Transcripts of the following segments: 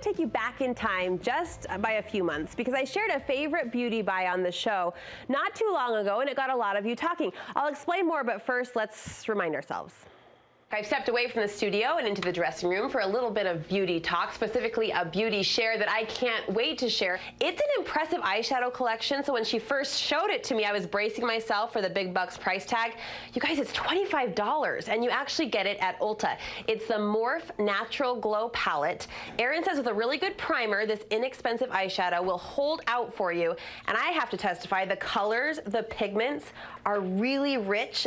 to take you back in time just by a few months because I shared a favorite beauty buy on the show not too long ago and it got a lot of you talking. I'll explain more, but first let's remind ourselves. I've stepped away from the studio and into the dressing room for a little bit of beauty talk, specifically a beauty share that I can't wait to share. It's an impressive eyeshadow collection, so when she first showed it to me, I was bracing myself for the big bucks price tag. You guys, it's $25, and you actually get it at Ulta. It's the Morphe Natural Glow Palette. Erin says with a really good primer, this inexpensive eyeshadow will hold out for you, and I have to testify, the colors, the pigments are really rich.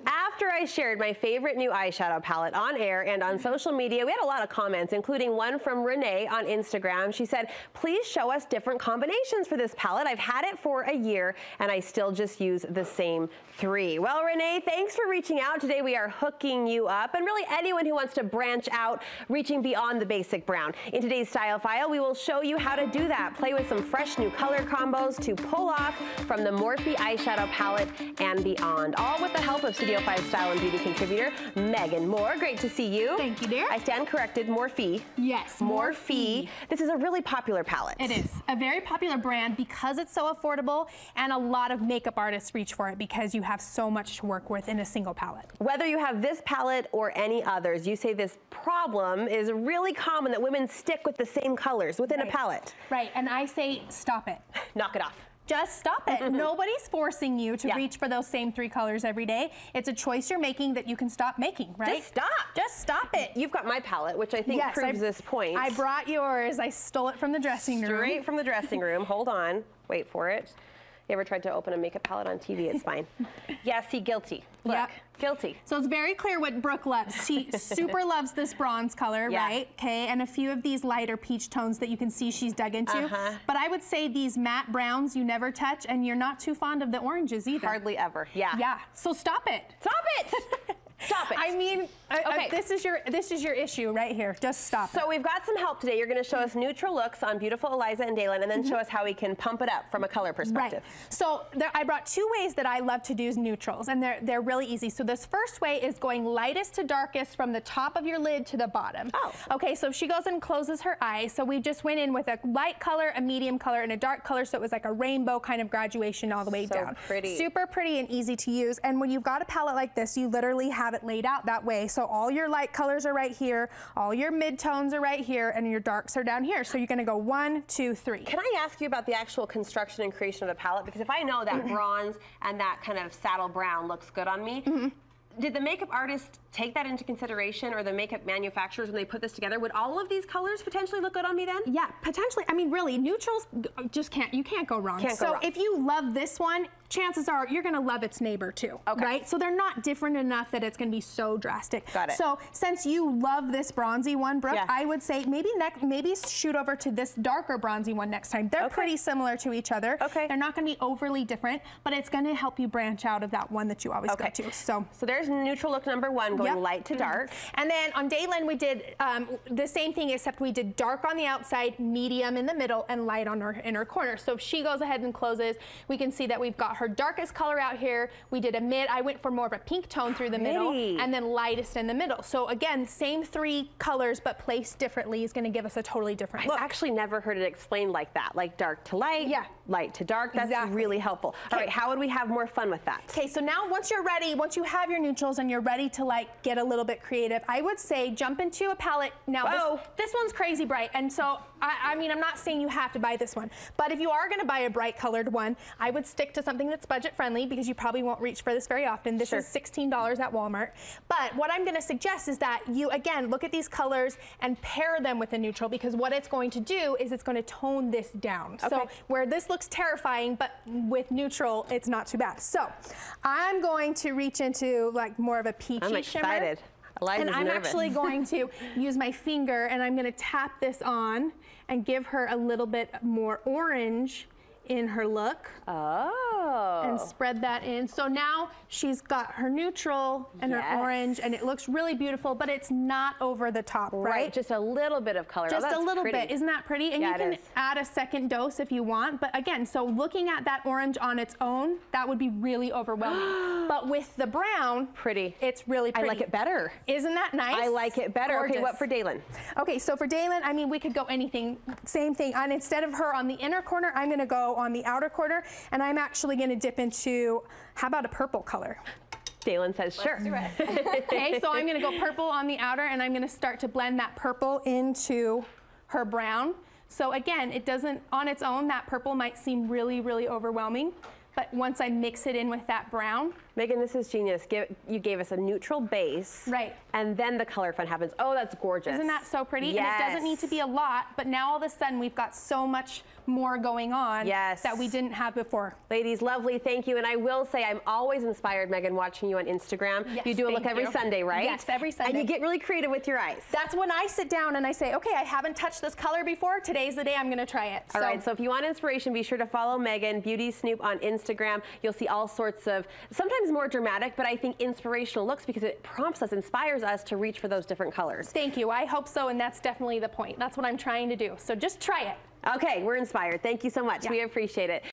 After I shared my favorite new eyeshadow palette on air and on social media, we had a lot of comments, including one from Renee on Instagram. She said, please show us different combinations for this palette. I've had it for a year and I still just use the same 3. Well, Renee, thanks for reaching out. Today we are hooking you up, and really anyone who wants to branch out, reaching beyond the basic brown. In today's Style File, we will show you how to do that. Play with some fresh new color combos to pull off from the Morphe eyeshadow palette and beyond. All with the help of Studio 5 Style and Beauty contributor Megan Moore. Great to see you. Thank you, dear. I stand corrected, Morphe. Yes, Morphe. This is a really popular palette. It is a very popular brand because it's so affordable, and a lot of makeup artists reach for it because you have so much to work with in a single palette. Whether you have this palette or any others, you say this problem is really common that women stick with the same colors within a palette. Right, and I say stop it. Knock it off. Just stop it. Nobody's forcing you to reach for those same 3 colors every day. It's a choice you're making that you can stop making, right? Just stop. Just stop it. You've got my palette, which I think proves this point. I brought yours. I stole it from the dressing room. Straight from the dressing room. Hold on. Wait for it. You ever tried to open a makeup palette on TV? It's fine. Yeah, see, guilty. Look, guilty. So it's very clear what Brooke loves. She super loves this bronze color, right? Okay, and a few of these lighter peach tones that you can see she's dug into. But I would say these matte browns you never touch, and you're not too fond of the oranges either. Hardly ever, Yeah, so stop it. Stop it! Stop it. I mean, this is your issue right here. Just stop it. So we've got some help today. You're going to show us neutral looks on beautiful Eliza and Daylin, and then show us how we can pump it up from a color perspective. Right. So I brought 2 ways that I love to do neutrals, and they're really easy. So this first way is going lightest to darkest from the top of your lid to the bottom. Oh. Okay, so she goes and closes her eyes. So we just went in with a light color, a medium color, and a dark color, so it was like a rainbow kind of graduation all the way down. So pretty. Super pretty and easy to use. And when you've got a palette like this, you literally have it laid out that way. So all your light colors are right here, all your mid-tones are right here, and your darks are down here. So you're gonna go 1, 2, 3. Can I ask you about the actual construction and creation of the palette? Because if I know that bronze and that kind of saddle brown looks good on me, did the makeup artist take that into consideration, or the makeup manufacturers when they put this together? Would all of these colors potentially look good on me then? Yeah, potentially. I mean, really, neutrals just you can't go wrong. So if you love this one, chances are you're gonna love its neighbor too, right? So they're not different enough that it's gonna be so drastic. Got it. So since you love this bronzy one, Brooke, I would say maybe shoot over to this darker bronzy one next time. They're pretty similar to each other. They're not gonna be overly different, but it's gonna help you branch out of that one that you always go to. So there's neutral look number 1, going light to dark. And then on Daylin, we did the same thing, except we did dark on the outside, medium in the middle, and light on her inner corner. So if she goes ahead and closes, we can see that we've got her darkest color out here. We did a mid. I went for more of a pink tone through the middle, and then lightest in the middle. So again, same 3 colors, but placed differently is going to give us a totally different look. I've actually never heard it explained like that, like dark to light, light to dark. That's really helpful. All right, how would we have more fun with that? Okay, so now once you're ready, once you have your neutrals and you're ready to like get a little bit creative, I would say jump into a palette. Now this one's crazy bright, and so I mean, I'm not saying you have to buy this one, but if you are going to buy a bright colored one, I would stick to something that's budget friendly because you probably won't reach for this very often. This is $16 at Walmart. But what I'm going to suggest is that you, again, look at these colors and pair them with a neutral, because what it's going to do is it's going to tone this down. So where this looks terrifying, but with neutral, it's not too bad. So I'm going to reach into like more of a peachy shimmer. I'm excited. Eliza's and I'm nervous. actually going to use my finger, and I'm going to tap this on and give her a little bit more orange in her look. Oh. and spread that in. So now she's got her neutral and her orange, and it looks really beautiful, but it's not over the top, right? Just a little bit of color. Just a little bit. Isn't that pretty? And you can add a second dose if you want. But again, so looking at that orange on its own, that would be really overwhelming. But with the brown, it's really pretty. I like it better. Isn't that nice? I like it better. Gorgeous. Okay, what for Daylin? Okay, so for Daylin, I mean, we could go anything, same thing. And instead of her on the inner corner, I'm gonna go on the outer corner, and I'm actually gonna dip into, how about a purple color? Daylin says, sure. Let's do it. Okay, so I'm gonna go purple on the outer, and I'm gonna start to blend that purple into her brown. So again, it doesn't, on its own, that purple might seem really, really overwhelming, but once I mix it in with that brown. Megan, this is genius. You gave us a neutral base. Right. And then the color fun happens. Oh, that's gorgeous. Isn't that so pretty? Yes. And it doesn't need to be a lot, but now all of a sudden we've got so much more going on that we didn't have before. Ladies, lovely, thank you. And I will say I'm always inspired, Megan, watching you on Instagram. Yes, you do a look every Sunday, right? Yes, every Sunday. And you get really creative with your eyes. That's when I sit down and I say, okay, I haven't touched this color before. Today's the day I'm gonna try it. All right, so if you want inspiration, be sure to follow Megan, Beauty Snoop on Instagram. You'll see all sorts of, sometimes more dramatic, but I think inspirational looks because it prompts us, inspires us to reach for those different colors. Thank you, I hope so, and that's definitely the point. That's what I'm trying to do, so just try it. Okay, we're inspired. Thank you so much. We appreciate it.